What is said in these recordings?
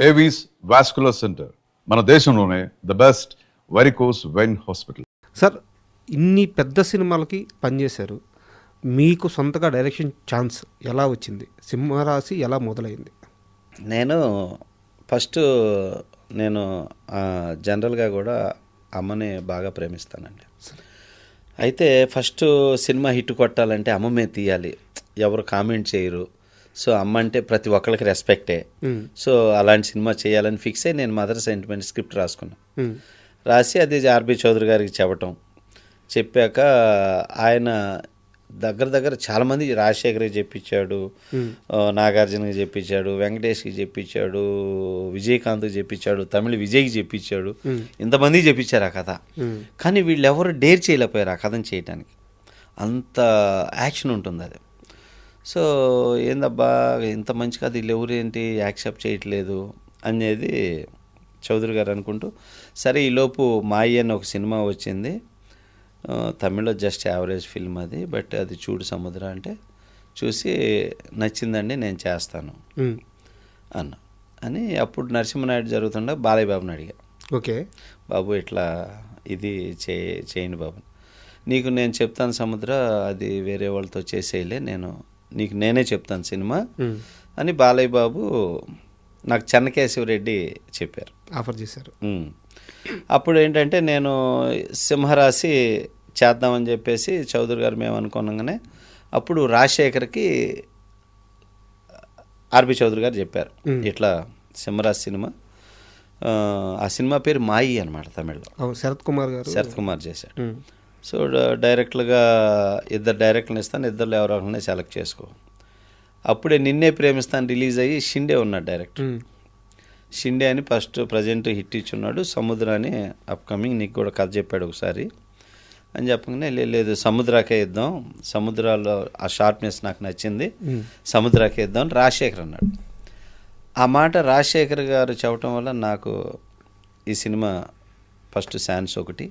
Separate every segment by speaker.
Speaker 1: Avis vascular centre, మన దేశంలోనే the best varicose vein hospital.
Speaker 2: Sir, ఇన్ని పెద్ద సినిమాలకి పనిచేశారు, మీకు సొంతగా డైరెక్షన్ ఛాన్స్ ఎలా వచ్చింది? సింహరాశి ఎలా మొదలైంది?
Speaker 3: నేను ఫస్ట్ జనరల్గా కూడా అమ్మని బాగా ప్రేమిస్తానండి. అయితే ఫస్ట్ సినిమా హిట్ కొట్టాలంటే అమ్మమే తీయాలి, ఎవరు కామెంట్ చేయరు. సో అమ్మ అంటే ప్రతి ఒక్కరికి రెస్పెక్టే. సో అలాంటి సినిమా చేయాలని ఫిక్స్ అయ్యి నేను మదర్ సెంటిమెంట్ స్క్రిప్ట్ రాసుకున్నాను. రాసి అది ఆర్బి చౌదరి గారికి చెప్పాక ఆయన దగ్గర చాలామంది, రాజశేఖర్కి చెప్పించాడు, నాగార్జునకి చెప్పించాడు, వెంకటేష్కి చెప్పించాడు, విజయకాంత్కి చెప్పించాడు, తమిళ విజయ్కి చెప్పించాడు, ఇంతమందికి చెప్పించారు ఆ కథ. కానీ వీళ్ళు ఎవరు డేర్ చేయలేకపోయారు ఆ కథను చేయడానికి, అంత యాక్షన్ ఉంటుంది అది. సో ఏందబ్బా ఇంత మంచి కథ వీళ్ళు ఎవరేంటి యాక్సెప్ట్ చేయట్లేదు అనేది చౌదరి గారు అనుకుంటూ, సరే ఈలోపు మాయి అని ఒక సినిమా వచ్చింది, తమిళ్లో జస్ట్ యావరేజ్ ఫిల్మ్ అది, బట్ అది చూడు సముద్ర అంటే చూసి నచ్చిందండి నేను చేస్తాను అన్న అని. అప్పుడు నరసింహనాయుడు జరుగుతుండే బాలయ్య బాబుని అడిగా, ఓకే బాబు ఇట్లా ఇది చేయండి బాబు, నీకు నేను చెప్తాను సముద్ర, అది వేరే వాళ్ళతో చేసేయలే, నేనే చెప్తాను సినిమా అని బాలయ్య బాబు నాకు చెన్నకేశవరెడ్డి చెప్పారు,
Speaker 2: ఆఫర్ చేశారు.
Speaker 3: అప్పుడు ఏంటంటే నేను సింహరాశి చేద్దామని చెప్పేసి చౌదరి గారు మేము అనుకున్నాగానే అప్పుడు రాజశేఖర్కి ఆర్బి చౌదరి గారు చెప్పారు ఇట్లా సింహరాశి సినిమా, ఆ సినిమా పేరు మాయి అనమాట, తమిళ్లో
Speaker 2: శరత్ కుమార్
Speaker 3: చేశాడు. సో డైరెక్ట్గా ఇద్దరు డైరెక్టర్ని ఇస్తాను, ఇద్దరు ఎవరో ఒకరిని సెలెక్ట్ చేసుకో. అప్పుడే నిన్నే ప్రేమిస్తాను రిలీజ్ అయ్యి షిండే ఉన్నాడు డైరెక్టర్. షిండే అని ఫస్ట్ ప్రజెంట్ హిట్ ఇచ్చున్నాడు, సముద్ర అని అప్కమింగ్, నీకు కూడా కథ చెప్పాడు ఒకసారి అని చెప్పగానే లేదు సముద్రాకే ఇద్దాం, సముద్రాల్లో ఆ షార్ప్నెస్ నాకు నచ్చింది, సముద్రాకే ఇద్దాం అని రాజశేఖర్ అన్నాడు. ఆ మాట రాజశేఖర్ గారు చెప్పడం వల్ల నాకు ఈ సినిమా ఫస్ట్ ఛాన్స్ ఒకటి.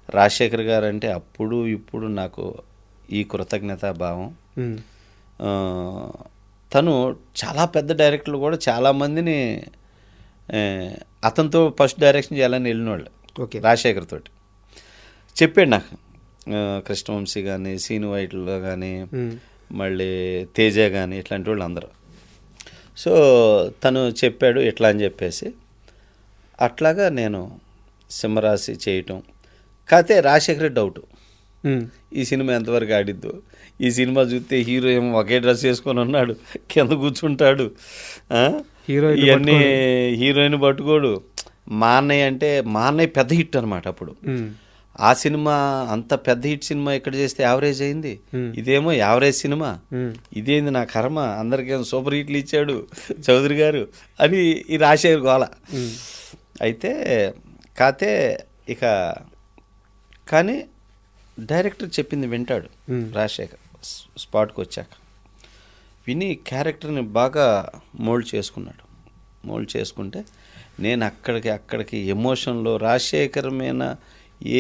Speaker 3: రాజశేఖర్ గారు అంటే అప్పుడు ఇప్పుడు నాకు ఈ కృతజ్ఞతా భావం. తను చాలా పెద్ద డైరెక్టర్లు కూడా చాలామందిని అతనితో ఫస్ట్ డైరెక్షన్ చేయాలని వెళ్ళినవాళ్ళు. రాజశేఖర్ తోటి చెప్పాడు నాకు, కృష్ణవంశీ కానీ, సీను వైట్లో కానీ, మళ్ళీ తేజ కానీ, ఇట్లాంటి వాళ్ళు అందరూ. సో తను చెప్పాడు ఇట్లా అని చెప్పేసి అట్లాగా నేను సింహరాశి చేయటం. కాకపోతే రాజశేఖర్ డౌట్, ఈ సినిమా ఎంతవరకు ఆడిద్దు, ఈ సినిమా చూస్తే హీరో ఏమో ఒకే డ్రెస్ వేసుకొని ఉన్నాడు, కింద కూర్చుంటాడు, ఇవన్నీ హీరోయిన్ పట్టుకోడు. మా అన్నయ్య పెద్ద హిట్ అనమాట అప్పుడు. ఆ సినిమా అంత పెద్ద హిట్ సినిమా ఇక్కడ చేస్తే యావరేజ్ అయింది, ఇదేమో యావరేజ్ సినిమా, ఇదేంది నా కర్మ, అందరికేమో సూపర్ హిట్లు ఇచ్చాడు చౌదరి గారు అని ఈ రాజశేఖర్ గోల. అయితే కాతే ఇక కానీ డైరెక్టర్ చెప్పింది వింటాడు రాజశేఖర్. స్పాట్కి వచ్చాక విని క్యారెక్టర్ని బాగా మోల్డ్ చేసుకుంటే నేను అక్కడికి ఎమోషన్లో రాజశేఖర్ మీద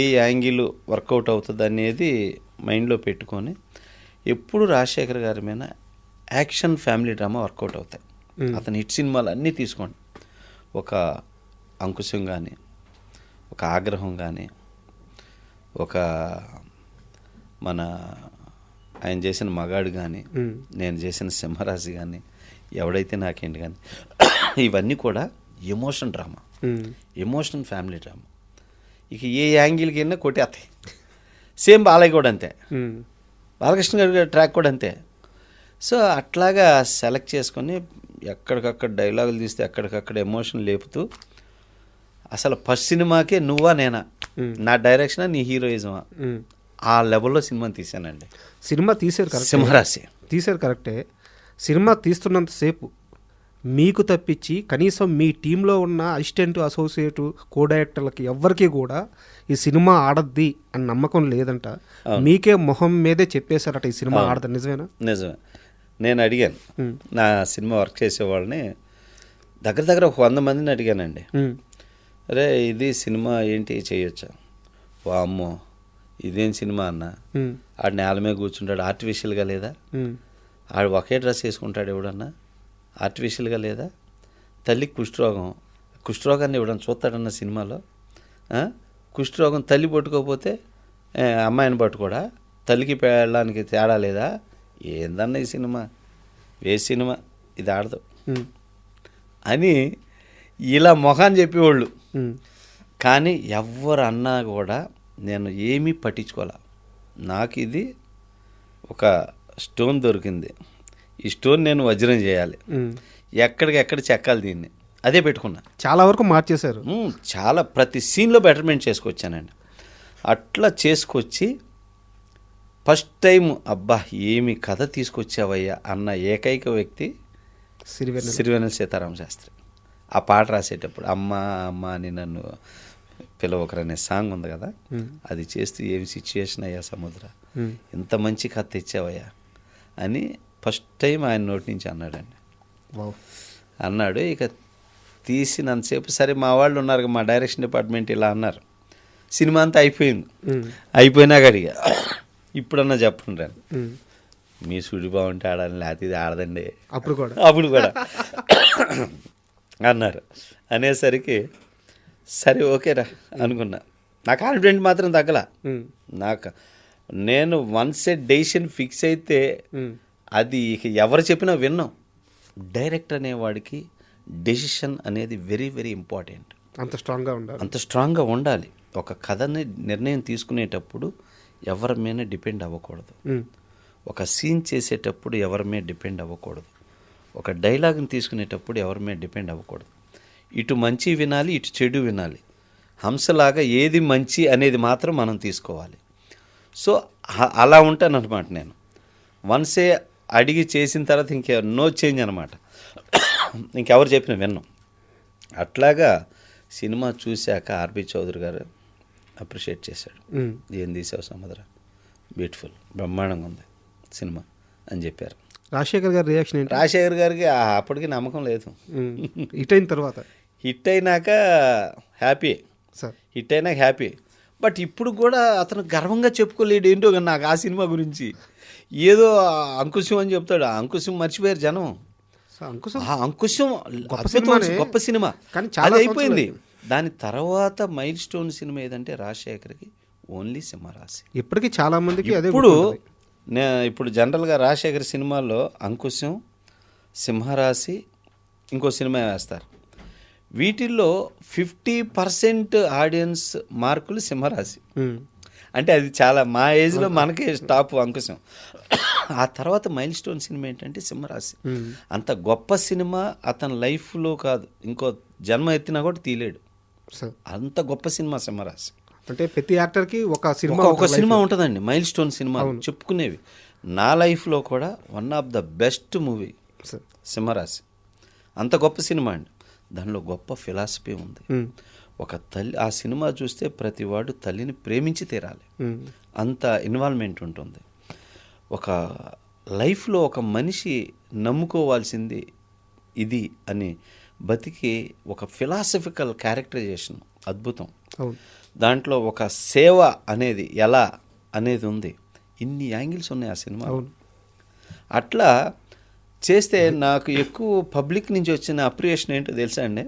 Speaker 3: ఏ యాంగిల్ వర్కౌట్ అవుతుంది అనేది మైండ్లో పెట్టుకొని ఎప్పుడు రాజశేఖర్ గారి మీద యాక్షన్ ఫ్యామిలీ డ్రామా వర్కౌట్ అవుతాయి. అతని హిట్ సినిమాలు అన్నీ తీసుకోండి, ఒక అంకుశం కానీ, ఒక ఆగ్రహం కానీ, ఒక మన ఆయన చేసిన మగాడు కానీ, నేను చేసిన సింహరాశి కానీ, ఎవడైతే నాకేంటి కానీ, ఇవన్నీ కూడా emotion drama, emotional family drama. ఇక ఏ యాంగిల్కి అయినా కొట్టేస్తాయి. సేమ్ బాలయ్య కూడా అంతే, బాలకృష్ణ గారి ట్రాక్ కూడా అంతే. సో అట్లాగా సెలెక్ట్ చేసుకొని ఎక్కడికక్కడ డైలాగులు తీస్తే ఎక్కడికక్కడ ఎమోషన్ లేపుతూ, అసలు ఫస్ట్ సినిమాకే నువ్వా నేనా, నా డైరెక్షనా నీ హీరోయిజమా, ఆ లెవెల్లో సినిమాని తీశానండి.
Speaker 2: సినిమా తీశారు,
Speaker 3: సింహరాశి
Speaker 2: తీశారు కరెక్టే. సినిమా తీస్తున్నంతసేపు మీకు తప్పించి కనీసం మీ టీంలో ఉన్న అసిస్టెంట్, అసోసియేట్, కో డైరెక్టర్లకి ఎవ్వరికి కూడా ఈ సినిమా ఆడద్ది అని నమ్మకం లేదంట. మీకే మొహం మీదే చెప్పేశారట ఈ సినిమా ఆడదు. నిజమేనా?
Speaker 3: నిజమే. నేను అడిగాను నా సినిమా వర్క్ చేసేవాళ్ళని, దగ్గర ఒక 100 మందిని అడిగానండి. అరే ఇది సినిమా ఏంటి చేయొచ్చా? వామ్మో ఇదేం సినిమా అన్న, ఆడు నేల మీద కూర్చుంటాడు, ఆర్టిఫిషియల్గా లేదా? ఆడు ఒకే డ్రెస్ వేసుకుంటాడు ఎవడన్నా, ఆర్టిఫిషియల్గా లేదా? తల్లికి కుష్ఠరోగాన్ని ఇవ్వడం చూస్తాడన్న సినిమాలో. కుష్ఠరోగం తల్లి పట్టుకోకపోతే అమ్మాయిని పట్టుకోడా, తల్లికి పెళ్ళడానికి తేడా లేదా, ఏందన్న ఈ సినిమా, సినిమా ఇది ఆడదు అని ఇలా మొహాన్ని చెప్పేవాళ్ళు. కానీ ఎవరు అన్నా కూడా నేను ఏమీ పట్టించుకోలే. నాకు ఇది ఒక స్టోన్ దొరికింది, ఈ స్టోన్ నేను వజ్రం చేయాలి, ఎక్కడికెక్కడ చెక్కాలి, దీన్ని అదే పెట్టుకున్నా.
Speaker 2: చాలా వరకు మార్చేశారు.
Speaker 3: చాలా ప్రతి సీన్లో బెటర్మెంట్ చేసుకొచ్చానండి. అట్లా చేసుకొచ్చి ఫస్ట్ టైం అబ్బా ఏమి కథ తీసుకొచ్చావయ్యా అన్న ఏకైక వ్యక్తి సిరివెన్నెల సీతారామ శాస్త్రి. ఆ పాట రాసేటప్పుడు అమ్మ అమ్మ అని నన్ను పిలవకరనే సాంగ్ ఉంది కదా, అది చేస్తూ ఏమి సిచ్యుయేషన్ అయ్యా సముద్ర, ఇంత మంచి కథ తెచ్చావయ్యా అని ఫస్ట్ టైం ఆయన నోటి నుంచి అన్నాడండి. అన్నాడు. ఇక తీసినంతసేపు సరే మా వాళ్ళు ఉన్నారు, మా డైరెక్షన్ డిపార్ట్మెంట్ ఇలా అన్నారు. సినిమా అంతా అయిపోయింది. అయిపోయినాక అడిగా, ఇప్పుడన్నా చెప్పండి మీ సుడి బాగుంటే ఆడాలి, లేకపోతే ఇది ఆడదండి అప్పుడు కూడా అన్నారు. అనేసరికి సరే ఓకేరా అనుకున్నా. నా కాన్ఫిడెంట్ మాత్రం తగ్గల. నేను వన్స్ డెసిషన్ ఫిక్స్ అయితే అది ఇక ఎవరు చెప్పినా విన్నాం. డైరెక్టర్ అనేవాడికి డెసిషన్ అనేది వెరీ వెరీ ఇంపార్టెంట్. అంత స్ట్రాంగ్గా ఉండాలి. ఒక కథని నిర్ణయం తీసుకునేటప్పుడు ఎవరి మీద డిపెండ్ అవ్వకూడదు. ఒక సీన్ చేసేటప్పుడు ఎవరి మీద డిపెండ్ అవ్వకూడదు. ఒక డైలాగ్ని తీసుకునేటప్పుడు ఎవరి మీద డిపెండ్ అవ్వకూడదు. ఇటు మంచి వినాలి, ఇటు చెడు వినాలి. హంసలాగా ఏది మంచి అనేది మాత్రం మనం తీసుకోవాలి. సో అలా ఉంటాను అనమాట నేను. వన్సే అడిగి చేసిన తర్వాత నో చేంజ్ అనమాట. ఇంకెవరు చెప్పిన విన్నాం. అట్లాగా సినిమా చూశాక ఆర్బి చౌదరి గారు అప్రిషియేట్ చేశాడు. ఏం తీసావు సముద్ర, బ్యూటిఫుల్, బ్రహ్మాండంగా ఉంది సినిమా అని చెప్పారు.
Speaker 2: రాజశేఖర్ గారి రియాక్షన్ ఏంటి?
Speaker 3: రాజశేఖర్ గారికి అప్పటికి నమ్మకం లేదు. హిట్ అయినాక హ్యాపీ, హిట్ అయినాక హ్యాపీ. బట్ ఇప్పుడు కూడా అతను గర్వంగా చెప్పుకోలేడు. ఏంటో కానీ నాకు ఆ సినిమా గురించి ఏదో అంకుశం అని చెప్తాడు. ఆ అంకుశం మర్చిపోయారు జనం. అంకుశం గొప్ప సినిమా కానీ చాలా అయిపోయింది. దాని తర్వాత మైల్ స్టోన్ సినిమా ఏదంటే రాజశేఖర్కి ఓన్లీ సింహరాశి. ఇప్పటికీ చాలా మందికి అదే. ఇప్పుడు జనరల్గా రాజశేఖర్ సినిమాల్లో అంకుశం, సింహరాశి, ఇంకో సినిమా వేస్తారు. వీటిల్లో 50% ఆడియన్స్ మార్కులు సింహరాశి. అంటే అది చాలా మా ఏజ్లో మనకి టాప్ అంకుశం. ఆ తర్వాత మైల్ స్టోన్ సినిమా ఏంటంటే సింహరాశి. అంత గొప్ప సినిమా అతని లైఫ్లో కాదు, ఇంకో జన్మ ఎత్తినా కూడా తీయలేడు. అంత గొప్ప సినిమా సింహరాశి.
Speaker 2: అంటే ప్రతి యాక్టర్కి ఒక
Speaker 3: సినిమా ఉంటుందండి మైల్ స్టోన్ సినిమా చెప్పుకునేవి. నా లైఫ్లో కూడా one of the best movie సింహరాశి. అంత గొప్ప సినిమా అండి. దానిలో గొప్ప ఫిలాసఫీ ఉంది. ఒక తల్లి, ఆ సినిమా చూస్తే ప్రతివాడు తల్లిని ప్రేమించి తీరాలి, అంత ఇన్వాల్వ్మెంట్ ఉంటుంది. ఒక లైఫ్లో ఒక మనిషి నమ్ముకోవాల్సింది ఇది అని బతికి ఒక ఫిలాసఫికల్ క్యారెక్టరైజేషన్ అద్భుతం. దాంట్లో ఒక సేవ అనేది ఎలా అనేది ఉంది. ఇన్ని యాంగిల్స్ ఉన్నాయి ఆ సినిమా. అట్లా చేస్తే నాకు ఎక్కువ పబ్లిక్ నుంచి వచ్చిన అప్రియేషన్ ఏంటో తెలుసా అండి?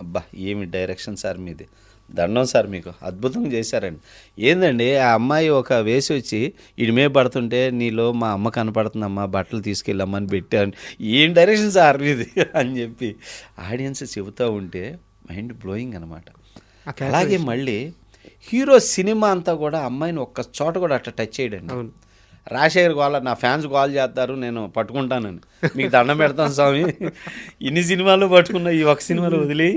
Speaker 3: అబ్బా ఏమి డైరెక్షన్ సార్ మీది, దండం సార్ మీకు, అద్భుతంగా చేశారండి. ఏందండి ఆ అమ్మాయి ఒక వేసి వచ్చి ఇడిమే పడుతుంటే నీలో మా అమ్మ కనపడుతుందమ్మా, బట్టలు తీసుకెళ్ళమ్మని పెట్టాను, ఏం డైరెక్షన్ సార్ మీది అని చెప్పి ఆడియన్స్ చెబుతూ ఉంటే మైండ్ బ్లోయింగ్ అనమాట. అలాగే మళ్ళీ హీరో సినిమా అంతా కూడా అమ్మాయిని ఒక్క చోట కూడా అట్లా టచ్ చేయడండి. రాజశేఖర్ గోళ, నా ఫ్యాన్స్ గోల్ చేస్తారు, నేను పట్టుకుంటానని, మీకు దండం పెడతాను స్వామి, ఇన్ని సినిమాలు పట్టుకున్నా ఈ ఒక సినిమాలో వదిలి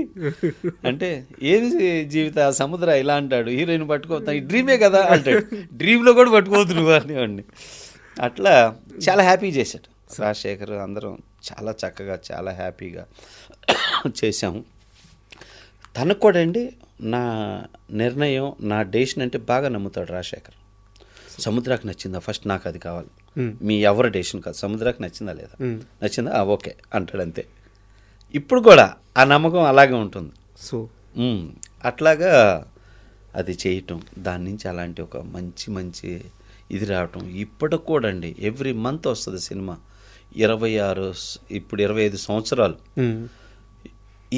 Speaker 3: అంటే ఏది జీవిత సముద్ర ఇలా అంటాడు, హీరోయిన్ పట్టుకోతా, ఈ డ్రీమే కదా అంటాడు, డ్రీమ్లో కూడా పట్టుకోవద్దు నువ్వు అనేవాడిని. అట్లా చాలా హ్యాపీ చేశాడు రాజశేఖర్. అందరం చాలా చక్కగా చాలా హ్యాపీగా చేశాము. తనకు కూడా అండి నా నిర్ణయం, నా డెసిషన్ అంటే బాగా నమ్ముతాడు రాజశేఖర్. సముద్రాకి నచ్చిందా ఫస్ట్, నాకు అది కావాలి, మీ ఎవరి డెసిషన్ కాదు, సముద్రాకి నచ్చిందా లేదా, నచ్చిందా ఓకే అంటాడు అంతే. ఇప్పుడు కూడా ఆ నమ్మకం అలాగే ఉంటుంది. సో అట్లాగా అది చేయటం, దాని నుంచి అలాంటి ఒక మంచి ఇది రావటం. ఇప్పటికి కూడా అండి ఎవ్రీ మంత్ వస్తుంది సినిమా. 26, ఇప్పుడు 25 సంవత్సరాలు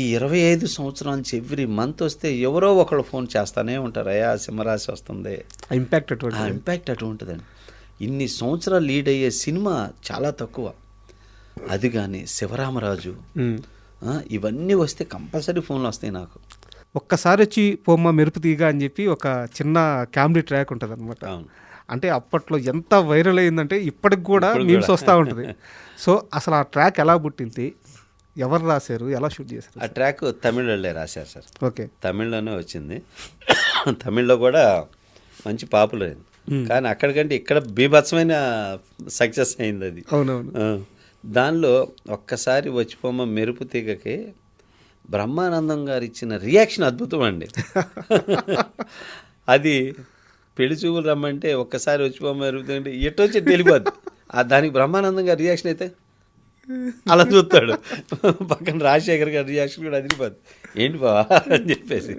Speaker 3: ఈ 25 సంవత్సరాల నుంచి ఎవ్రీ మంత్ వస్తే ఎవరో ఒకళ్ళు ఫోన్ చేస్తానే ఉంటారు, అయ్యా సింహరాశి వస్తుంది.
Speaker 2: ఇంపాక్ట్
Speaker 3: ఆ ఇంపాక్ట్ అటువంటిదండి. ఇన్ని సంవత్సరాలు లీడ్ అయ్యే సినిమా చాలా తక్కువ. అది కానీ శివరామరాజు ఇవన్నీ వస్తే కంపల్సరీ ఫోన్లు వస్తాయి నాకు.
Speaker 2: ఒక్కసారి వచ్చి పోమ్మ మెరుపు తీగ అని చెప్పి ఒక చిన్న కామెడీ ట్రాక్ ఉంటుంది అనమాట. అంటే అప్పట్లో ఎంత వైరల్ అయిందంటే ఇప్పటికి కూడా మీమ్స్ వస్తూ ఉంటుంది. సో అసలు ఆ ట్రాక్ ఎలా పుట్టింది, ఎవరు రాశారు, ఎలా షూట్ చేశారు?
Speaker 3: ఆ ట్రాక్ తమిళలో రాశారు సార్.
Speaker 2: ఓకే,
Speaker 3: తమిళ్లోనే వచ్చింది. తమిళ్లో కూడా మంచి పాపులర్ అయింది. కానీ అక్కడికంటే ఇక్కడ బీభత్సమైన సక్సెస్ అయింది అది.
Speaker 2: అవునవును.
Speaker 3: దానిలో ఒక్కసారి వచ్చిపోమ్మ మెరుపు తీగకి బ్రహ్మానందం గారు ఇచ్చిన రియాక్షన్ అద్భుతం అండి. అది పెళ్లి చూపులు రమ్మంటే ఒక్కసారి వచ్చిపోమ్మ మెరుపు తీగ అంటే ఎటు వచ్చి తెలియదు. దానికి బ్రహ్మానందం గారి రియాక్షన్ అయితే అలా చూస్తాడు. పక్కన రాజశేఖర్ గారి రియాక్షన్ కూడా అదిరిపోద్ది, ఏంటి బావా అని చెప్పేసి.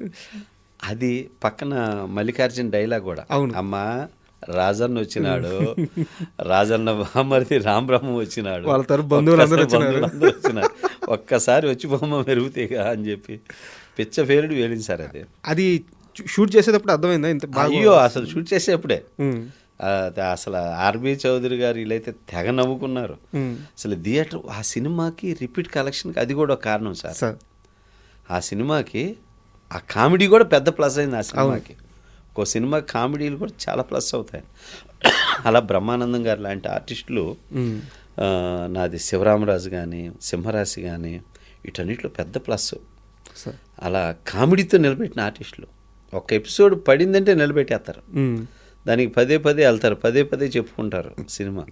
Speaker 3: అది పక్కన మల్లికార్జున డైలాగ్ కూడా, అమ్మా రాజన్న వచ్చినాడు, రాజన్న బామ్మరిది రామబ్రహ్మ వచ్చినాడు,
Speaker 2: వాళ్ళ తరపు బంధువులందరూ
Speaker 3: వచ్చినారు, ఒక్కసారి వచ్చి బొమ్మ మెరుగుతీగా అని చెప్పి పిచ్చ పేరుడు వేలింది సార్.
Speaker 2: అది షూట్ చేసేటప్పుడు అర్థమైందా? ఇంత
Speaker 3: అయ్యో అసలు షూట్ చేసేప్పుడే అసలు ఆర్బి చౌదరి గారు వీళ్ళైతే తెగ నవ్వుకున్నారు. అసలు థియేటర్ ఆ సినిమాకి రిపీట్ కలెక్షన్కి అది కూడా ఒక కారణం సార్. ఆ సినిమాకి ఆ కామెడీ కూడా పెద్ద ప్లస్ అయింది. ఆ సినిమాకి ఒక సినిమా కామెడీలు కూడా చాలా ప్లస్ అవుతాయి. అలా బ్రహ్మానందం గారు లాంటి ఆర్టిస్టులు, నాది శివరామరాజు కానీ సింహరాశి కానీ వీటన్నిటిలో పెద్ద ప్లస్. అలా కామెడీతో నిలబెట్టిన ఆర్టిస్టులు ఒక ఎపిసోడ్ పడిందంటే నిలబెట్టేస్తారు, దానికి పదే పదే వెళ్తారు, పదే పదే చెప్పుకుంటారు cinema.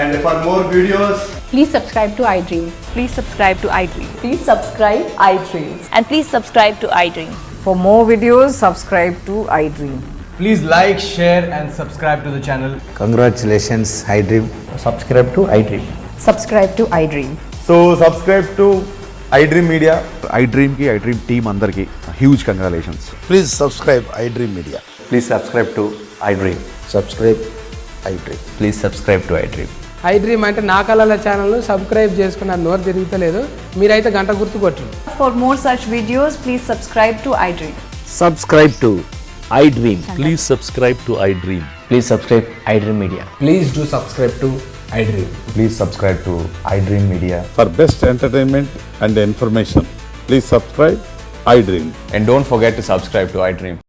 Speaker 4: And for more videos,
Speaker 5: please subscribe to iDream.
Speaker 6: Please subscribe to iDream.
Speaker 5: Please subscribe iDream.
Speaker 6: And please subscribe to iDream.
Speaker 7: For more videos, subscribe to iDream.
Speaker 4: please like, share and subscribe to the channel.
Speaker 8: Congratulations, iDream.
Speaker 4: Subscribe to iDream.
Speaker 5: Subscribe to iDream.
Speaker 4: So subscribe to iDream Media.
Speaker 9: iDream ki iDream team andarki huge congratulations.
Speaker 8: Please subscribe iDream Media.
Speaker 4: Please subscribe to iDream.
Speaker 8: Subscribe iDream.
Speaker 4: Please subscribe to iDream.
Speaker 10: iDream అంటే నా కళల ఛానల్ను subscribe చేసుకున్న నోరు తిరుగుతలేదు, మీరైతే గంట గుర్తు కొట్టండి.
Speaker 6: For more such videos, please subscribe to iDream.
Speaker 8: Subscribe to iDream.
Speaker 11: Please subscribe to iDream.
Speaker 4: Please subscribe iDream Media. Please do subscribe to iDream.
Speaker 9: Please subscribe to iDream Media.
Speaker 11: For best entertainment and information, please subscribe iDream.
Speaker 4: And don't forget to subscribe to iDream.